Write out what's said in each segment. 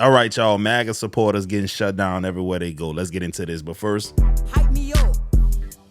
All right, y'all. MAGA supporters getting shut down everywhere they go. Let's get into this. But first, hype me up.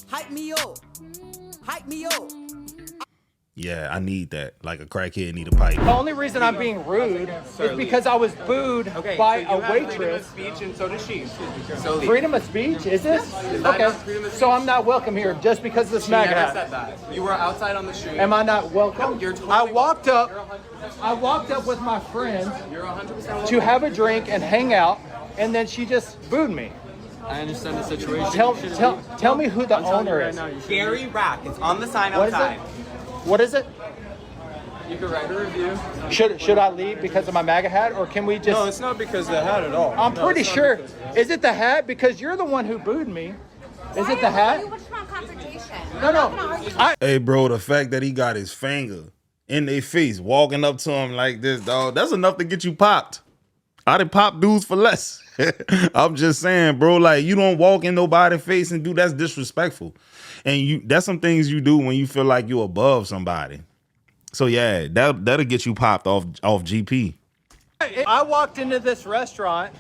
Hype me up. Hype me up. yeah, I need that. Like a crackhead need a pipe. The only reason I'm being rude is because I was booed by a waitress. Freedom of speech, and so does she. So Freedom of speech? Is this? Okay. So I'm not welcome here just because of this MAGA hat. said that. You were outside on the street. Am I not welcome? No, you're totally I walked up with my friend You're 100% to have a drink and hang out, and then she just booed me. I understand the situation. Tell me who the owner is. Gary Rack. It's on the sign What is outside. it? What is it? You can write a review. Should I leave because of my MAGA hat, or can we just? No, it's not because of the hat at all. I'm pretty sure. Is it the hat? Because you're the one who booed me. Is it the hat? You watched on Confrontation. No. Hey, bro, the fact that he got his finger in their face, walking up to him like this, dog, that's enough to get you popped. I done pop dudes for less. I'm just saying, bro, like, you don't walk in nobody's face and do that's disrespectful. And that's some things you do when you feel like you're above somebody. So yeah, that'll get you popped off GP. I walked into this restaurant.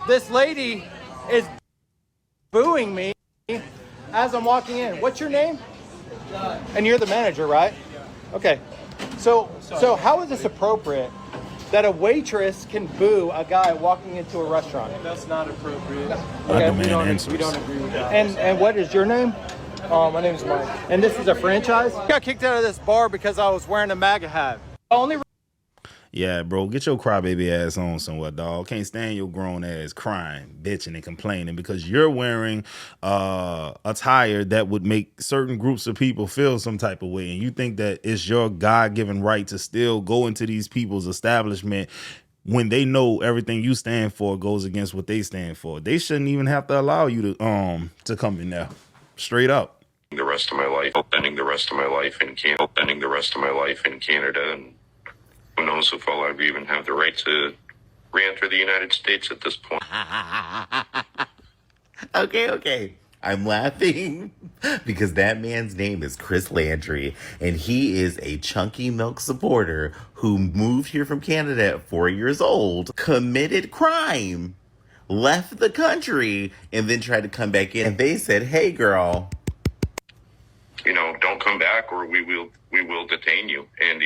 This lady is booing me as I'm walking in. What's your name? And you're the manager, right? Okay. So how is this appropriate that a waitress can boo a guy walking into a restaurant? That's not appropriate. Okay. We don't agree with that. And what is your name? My name is Mike. And this is a franchise? I got kicked out of this bar because I was wearing a MAGA hat. Yeah, bro, get your crybaby ass on somewhere, dog. Can't stand your grown ass crying, bitching, and complaining because you're wearing attire that would make certain groups of people feel some type of way. And you think that it's your God-given right to still go into these people's establishment when they know everything you stand for goes against what they stand for. They shouldn't even have to allow you to come in there. Straight up. The rest of my life, spending the rest of my life in Canada, and who knows if I'll ever even have the right to re-enter the United States at this point. Okay. I'm laughing because that man's name is Chris Landry, and he is a chunky milk supporter who moved here from Canada at 4 years old, committed crime, left the country, and then tried to come back in. And they said, hey, girl, Don't come back or we will detain you. And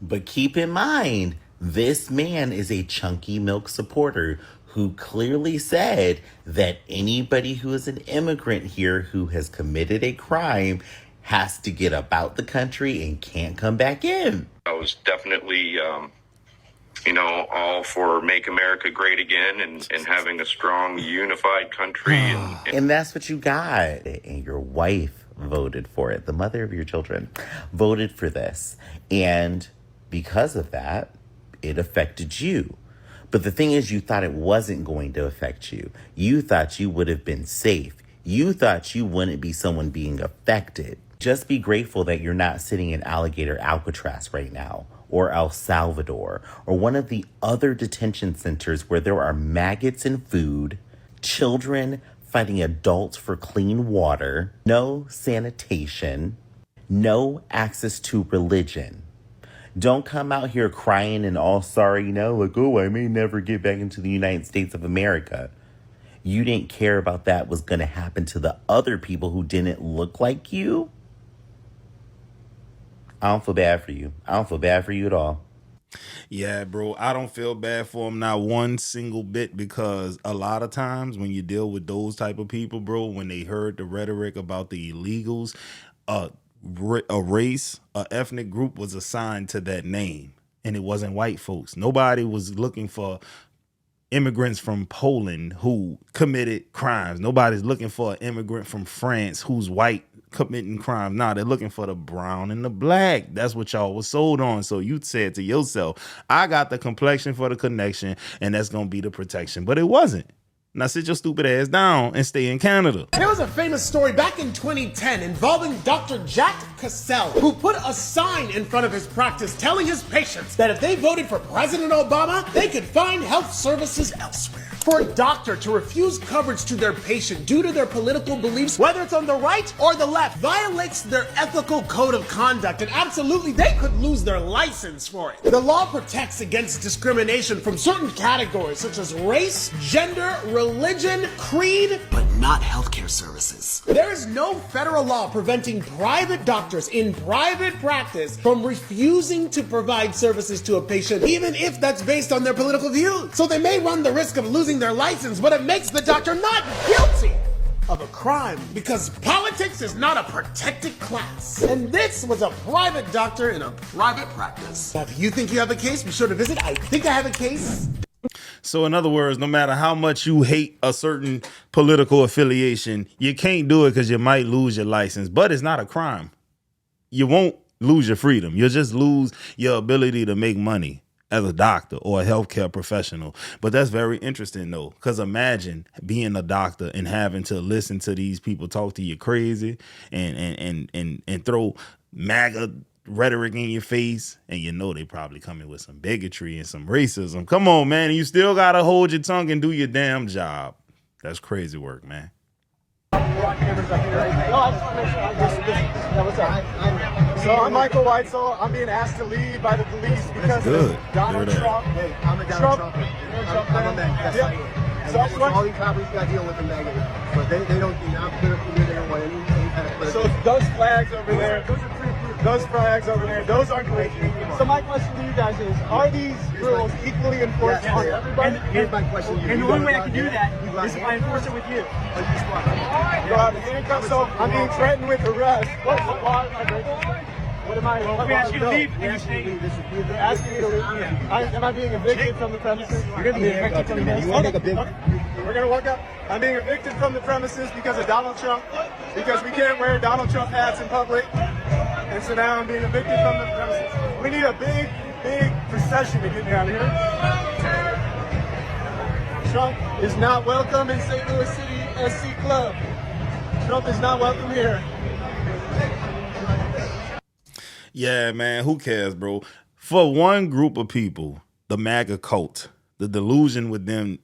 but keep in mind, this man is a chunky milk supporter who clearly said that anybody who is an immigrant here who has committed a crime has to get about the country and can't come back in. I was definitely, all for Make America Great Again and having a strong, unified country. And that's what you got. And your wife voted for it. The mother of your children voted for this. And because of that, it affected you. But the thing is, you thought it wasn't going to affect you. You thought you would have been safe. You thought you wouldn't be someone being affected. Just be grateful that you're not sitting in Alligator Alcatraz right now, or El Salvador, or one of the other detention centers where there are maggots in food, children fighting adults for clean water, no sanitation, no access to religion. Don't come out here crying and all sorry, like, oh, I may never get back into the United States of America. You didn't care about that was going to happen to the other people who didn't look like you. I don't feel bad for you. I don't feel bad for you at all. Yeah, bro, I don't feel bad for him not one single bit, because a lot of times when you deal with those type of people, bro, when they heard the rhetoric about the illegals, a race, a ethnic group was assigned to that name, and it wasn't white folks. Nobody was looking for immigrants from Poland who committed crimes. Nobody's looking for an immigrant from France who's white committing crime. Nah, they're looking for the brown and the black. That's what y'all was sold on. So you said to yourself, I got the complexion for the connection, and that's gonna be the protection. But it wasn't. Now sit your stupid ass down and stay in Canada. There was a famous story back in 2010 involving Dr. Jack Cassell, who put a sign in front of his practice telling his patients that if they voted for President Obama, they could find health services elsewhere. For a doctor to refuse coverage to their patient due to their political beliefs, whether it's on the right or the left, violates their ethical code of conduct, and absolutely they could lose their license for it. The law protects against discrimination from certain categories such as race, gender, religion, creed, but not healthcare services. There is no federal law preventing private doctors in private practice from refusing to provide services to a patient, even if that's based on their political views. So they may run the risk of losing their license, but it makes the doctor not guilty of a crime, because politics is not a protected class. And this was a private doctor in a private practice. Now, if you think you have a case, be sure to visit I Think I Have a Case. So in other words, no matter how much you hate a certain political affiliation, you can't do it because you might lose your license, but it's not a crime. You won't lose your freedom. You'll just lose your ability to make money as a doctor or a healthcare professional. But that's very interesting though, because imagine being a doctor and having to listen to these people talk to you crazy and throw MAGA rhetoric in your face, and you know they probably coming with some bigotry and some racism. Come on, man. You still gotta hold your tongue and do your damn job. That's crazy work, man. So I'm Michael Weitzel. I'm being asked to leave by the police because of Donald Trump. Hey, I'm a Donald Trump. I'm a man. That's not good. So all these cops got to deal with the negative, but they don't do not political. They don't want any kind of political. So those flags over there, those flags over there, those aren't great. So my question to you guys is: are these rules equally enforced on everybody? Here's my question. And the only way I can do that is if I enforce it with you. Go out and handcuff. So I'm being threatened with arrest. What law am I breaking? What am I? Let me ask you to leave. They're asking me to leave. Am I being evicted from the premises? You're going to be evicted from the premises. We're going to walk up. I'm being evicted from the premises because of Donald Trump. Because we can't wear Donald Trump hats in public. And so now I'm being evicted from the premises. We need a big procession to get me out of here. Trump is not welcome in St. Louis City SC Club. Trump is not welcome here. Yeah, man, who cares, bro? For one group of people, the MAGA cult, the delusion within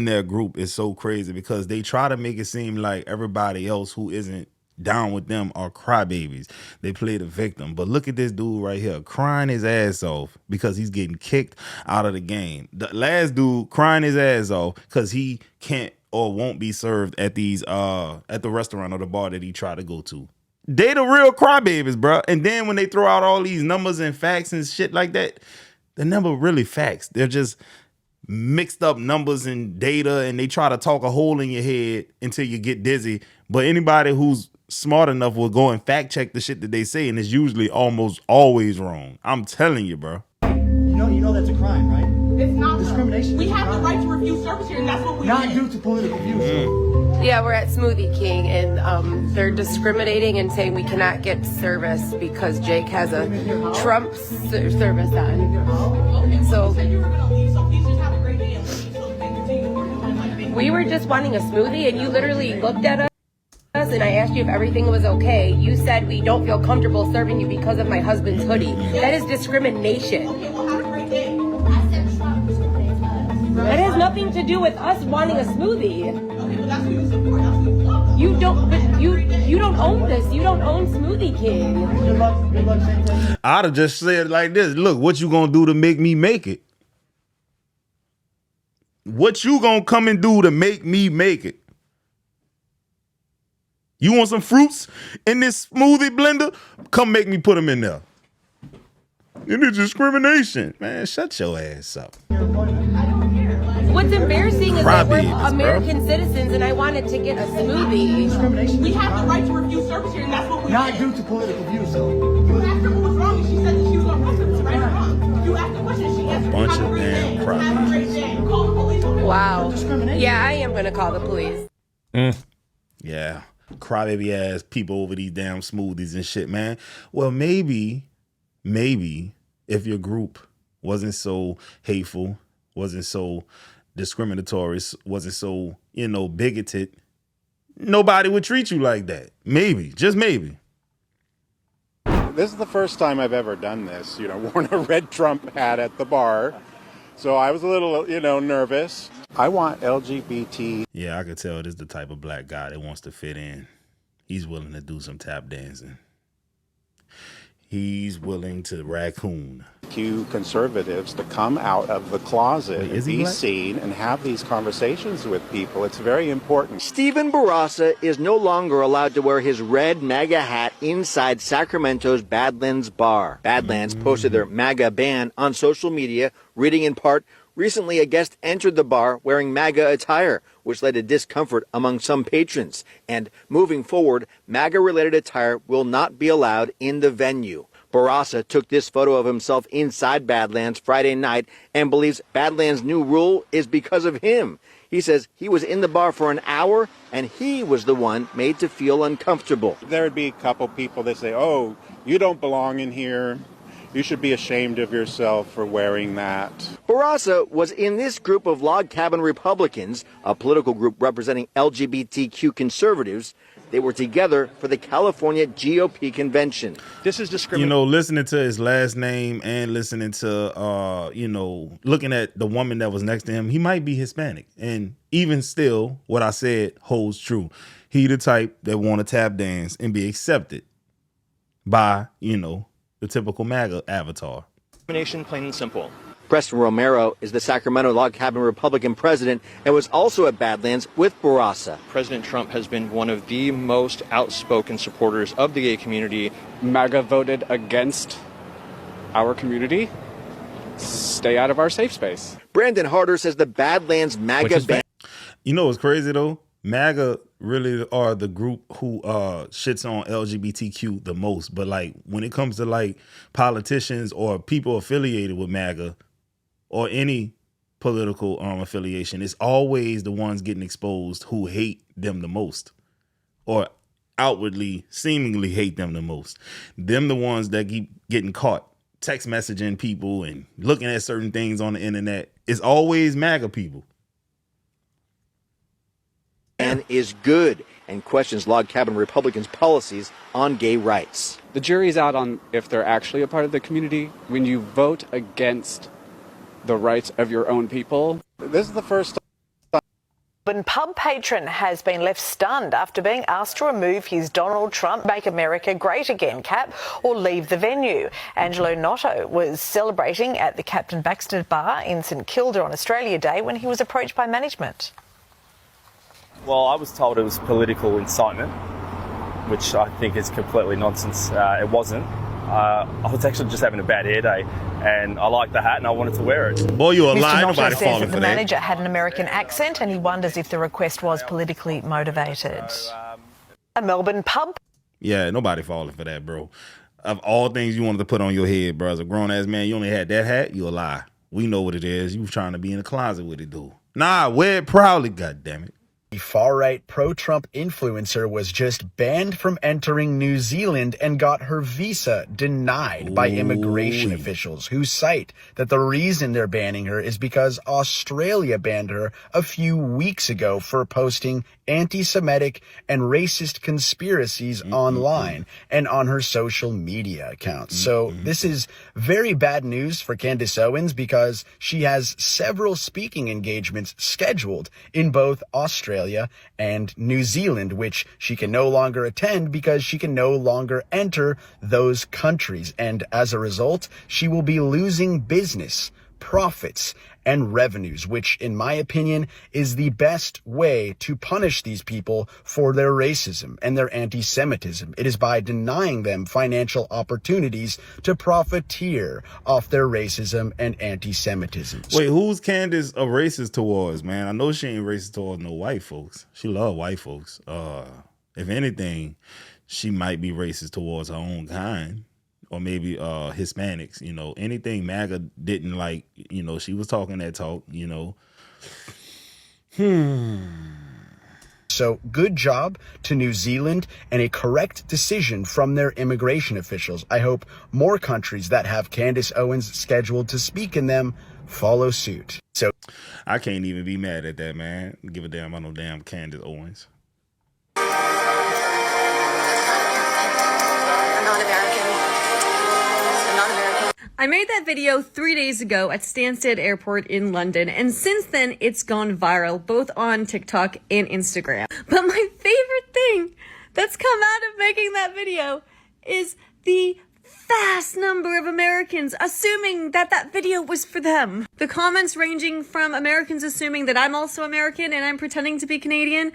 their group is so crazy because they try to make it seem like everybody else who isn't down with them are crybabies. They play the victim. But look at this dude right here crying his ass off because he's getting kicked out of the game. The last dude crying his ass off because he can't or won't be served at these at the restaurant or the bar that he tried to go to. They the real crybabies, bro. And then when they throw out all these numbers and facts and shit like that, they're never really facts. They're just mixed up numbers and data, and they try to talk a hole in your head until you get dizzy. But anybody who's smart enough will go and fact check the shit that they say, and it's usually almost always wrong. I'm telling you, bro. You know that's a crime, right? It's not discrimination. We have the right to refuse service here, and that's what we not did. due to political views. Yeah, we're at Smoothie King, and they're discriminating and saying we cannot get service because Jake has a Trump service on. So we were just wanting a smoothie, and you literally looked at us, and I asked you if everything was okay. You said we don't feel comfortable serving you because of my husband's hoodie. That is discrimination. Okay, well, have a great day. I said Trump discriminates us. That has nothing to do with us wanting a smoothie. Okay, well, that's who you support. That's who you love. You don't, but you don't own this. You don't own Smoothie King. Good luck, same thing. I'd have just said like this. Look, what you gonna do to make me make it? What you gonna come and do to make me make it? You want some fruits in this smoothie blender? Come make me put them in there. It is discrimination. Man, shut your ass up. What's embarrassing is that we're Crybabies, American citizens, and I wanted to get a smoothie. Discrimination. We have the right to refuse service here, and that's what we Not did. due to political views, though. You asked her what was wrong, and she said that she was on purpose, right or wrong. You asked the question, she answered, Bunch have a of great damn day. Have a great day. Call the police. Wow. Discrimination. Yeah, I am going to call the police. Yeah. Crybaby ass people over these damn smoothies and shit, man. Well, maybe if your group wasn't so hateful, wasn't so discriminatory, wasn't so, bigoted, nobody would treat you like that. Maybe, just maybe. This is the first time I've ever done this, worn a red Trump hat at the bar. So I was a little, nervous. I want LGBT. Yeah, I could tell this is the type of black guy that wants to fit in. He's willing to do some tap dancing. He's willing to raccoon. Conservatives to come out of the closet Wait, and be seen and have these conversations with people. It's very important. Stephen Barraza is no longer allowed to wear his red MAGA hat inside Sacramento's Badlands bar. Badlands posted their MAGA ban on social media, reading in part, recently a guest entered the bar wearing MAGA attire, which led to discomfort among some patrons. And moving forward, MAGA-related attire will not be allowed in the venue. Barraza took this photo of himself inside Badlands Friday night and believes Badlands' new rule is because of him. He says he was in the bar for an hour and he was the one made to feel uncomfortable. There would be a couple people that say, oh, you don't belong in here. You should be ashamed of yourself for wearing that. Barraza was in this group of log cabin Republicans, a political group representing LGBTQ conservatives. They were together for the California GOP convention. This is discrimination. You know, listening to his last name and listening to, looking at the woman that was next to him, he might be Hispanic. And even still, what I said holds true. He the type that want to tap dance and be accepted by, the typical MAGA avatar. Discrimination, plain and simple. Preston Romero is the Sacramento Log Cabin Republican president and was also at Badlands with Barraza. President Trump has been one of the most outspoken supporters of the gay community. MAGA voted against our community. Stay out of our safe space. Brandon Harder says the Badlands MAGA ban. You know what's crazy though? MAGA really are the group who shits on LGBTQ the most. But like when it comes to like politicians or people affiliated with MAGA or any political affiliation, it's always the ones getting exposed who hate them the most or outwardly seemingly hate them the most. Them the ones that keep getting caught text messaging people and looking at certain things on the internet. It's always MAGA people. And is good and questions Log Cabin Republicans' policies on gay rights. The jury's out on if they're actually a part of the community. When you vote against the rights of your own people. This is the first time. But pub patron has been left stunned after being asked to remove his Donald Trump Make America Great Again cap or leave the venue. Angelo Notto was celebrating at the Captain Baxter Bar in St Kilda on Australia Day when he was approached by management. Well, I was told it was political incitement, which I think is completely nonsense. It wasn't. I was actually just having a bad hair day, and I liked the hat and I wanted to wear it. Boy, you're a Mr. lie. Notto Nobody says falling that for the that. manager had an American accent and he wonders if the request was politically motivated. A Melbourne pub. Yeah, nobody falling for that, bro. Of all things you wanted to put on your head, bro, as a grown-ass man, you only had that hat, you a lie. We know what it is. You was trying to be in the closet with it, dude. Nah, wear it proudly, goddammit. The far-right pro-Trump influencer was just banned from entering New Zealand and got her visa denied by immigration officials who cite that the reason they're banning her is because Australia banned her a few weeks ago for posting anti-Semitic and racist conspiracies online and on her social media accounts. So this is very bad news for Candace Owens because she has several speaking engagements scheduled in both Australia and New Zealand, which she can no longer attend because she can no longer enter those countries. And as a result, she will be losing business, profits, and revenues, which in my opinion is the best way to punish these people for their racism and their anti-Semitism. It is by denying them financial opportunities to profiteer off their racism and anti-Semitism. Wait, who's Candace a racist towards, man? I know she ain't racist towards no white folks. She love white folks. If anything, she might be racist towards her own kind. Or maybe Hispanics, anything MAGA didn't like, she was talking that talk, So good job to New Zealand and a correct decision from their immigration officials. I hope more countries that have Candace Owens scheduled to speak in them follow suit. So I can't even be mad at that, man. Give a damn about no damn Candace Owens. I made that video 3 days ago at Stansted Airport in London, and since then it's gone viral both on TikTok and Instagram. But my favorite thing that's come out of making that video is the vast number of Americans assuming that that video was for them. The comments ranging from Americans assuming that I'm also American and I'm pretending to be Canadian.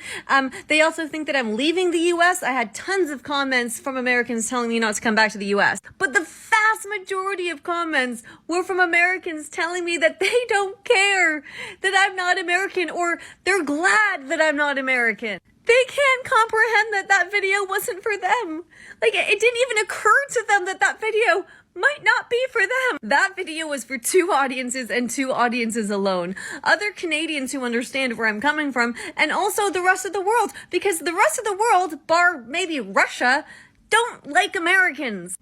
They also think that I'm leaving the US. I had tons of comments from Americans telling me not to come back to the US. But the vast majority of comments were from Americans telling me that they don't care that I'm not American, or they're glad that I'm not American. They can't comprehend that that video wasn't for them. Like, it didn't even occur to them that that video might not be for them. That video was for 2 audiences and 2 audiences alone. Other Canadians who understand where I'm coming from, and also the rest of the world, because the rest of the world, bar maybe Russia, don't like Americans.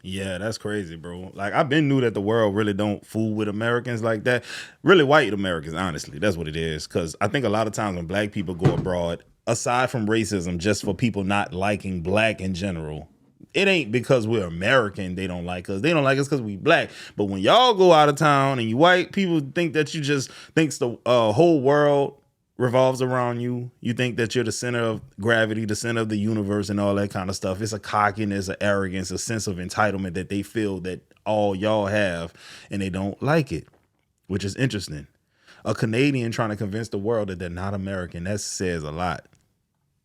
Yeah, that's crazy, bro. Like, I've been knew that the world really don't fool with Americans like that. Really white Americans, honestly. That's what it is. Because I think a lot of times when black people go abroad, aside from racism, just for people not liking black in general, it ain't because we're American they don't like us. They don't like us because we black. But when y'all go out of town and you white, people think that you just thinks the whole world revolves around you. You think that you're the center of gravity, the center of the universe, and all that kind of stuff. It's a cockiness, an arrogance, a sense of entitlement that they feel that all y'all have, and they don't like it, which is interesting. A Canadian trying to convince the world that they're not American, that says a lot.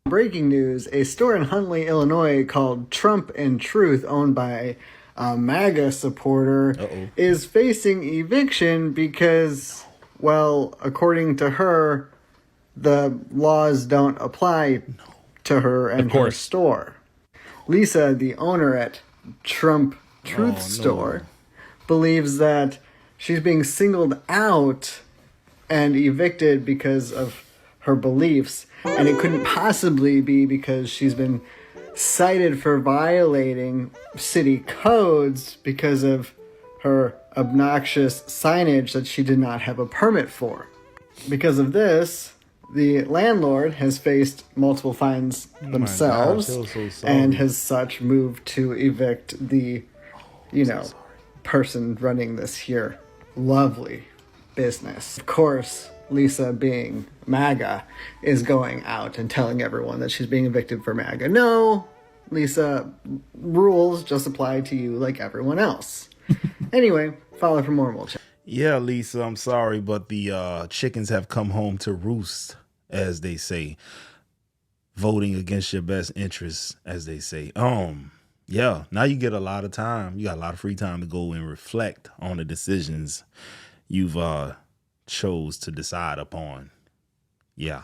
Breaking news, a store in Huntley, Illinois called Trump and Truth, owned by a MAGA supporter, is facing eviction because, well, according to her, the laws don't apply to her and her store. Lisa, the owner at Trump Truth Store, believes that she's being singled out and evicted because of her beliefs, and it couldn't possibly be because she's been cited for violating city codes because of her obnoxious signage that she did not have a permit for. Because of this, the landlord has faced multiple fines themselves and has such moved to evict the, person running this here lovely business. Of course, Lisa, being MAGA, is going out and telling everyone that she's being evicted for MAGA. No, Lisa, rules just apply to you like everyone else. Anyway, follow for more and we'll check. Yeah, Lisa, I'm sorry, but the chickens have come home to roost, as they say. Voting against your best interests, as they say. Yeah, now you get a lot of time. You got a lot of free time to go and reflect on the decisions you've chose to decide upon. Yeah.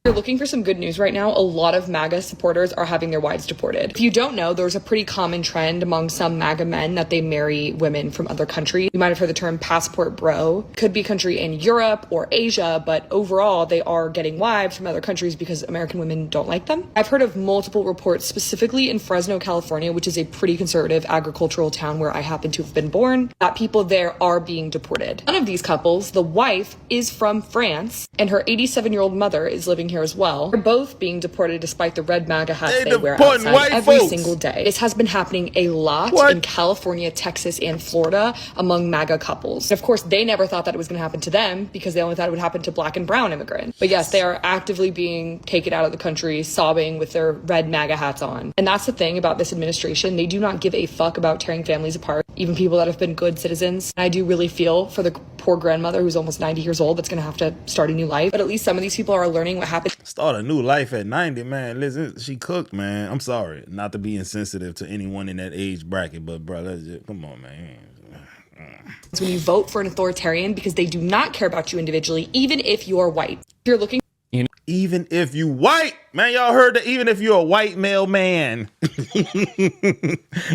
You're looking for some good news right now. A lot of MAGA supporters are having their wives deported. If you don't know, there's a pretty common trend among some MAGA men that they marry women from other countries. You might have heard the term passport bro. Could be a country in Europe or Asia, but overall they are getting wives from other countries because American women don't like them. I've heard of multiple reports specifically in Fresno, California, which is a pretty conservative agricultural town where I happen to have been born, that people there are being deported. One of these couples, the wife, is from France and her 87-year-old mother is living here as well. They're both being deported despite the red MAGA hats they wear outside every single day. This has been happening a lot in California, Texas, and Florida among MAGA couples. And of course, they never thought that it was going to happen to them because they only thought it would happen to black and brown immigrants. But yes, they are actively being taken out of the country, sobbing with their red MAGA hats on. And that's the thing about this administration. They do not give a fuck about tearing families apart, even people that have been good citizens. And I do really feel for the poor grandmother who's almost 90 years old that's going to have to start a new life. But at least some of these people are learning what happened. Start a new life at 90, man. Listen, she cooked, man. I'm sorry not to be insensitive to anyone in that age bracket, but bro, let's just, come on, man. It's when you vote for an authoritarian because they do not care about you individually, even if you're white. If you're looking, even if you white, man, y'all heard that? Even if you're a white male man,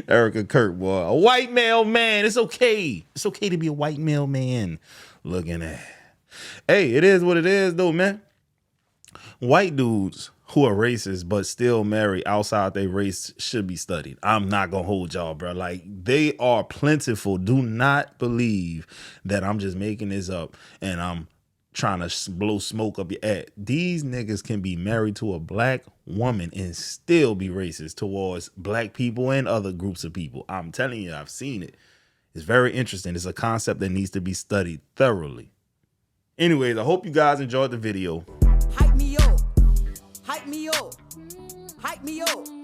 Erica Kirk, boy, a white male man, it's okay. It's okay to be a white male man. Looking at, hey, it is what it is, though, man. White dudes who are racist but still marry outside their race should be studied. I'm not gonna hold y'all, bro. Like, they are plentiful. Do not believe that I'm just making this up and I'm trying to blow smoke up your ass. These niggas can be married to a black woman and still be racist towards black people and other groups of people. I'm telling you, I've seen it. It's very interesting. It's a concept that needs to be studied thoroughly. Anyways, I hope you guys enjoyed the video. Hype me up. Hype me up. Hype me up.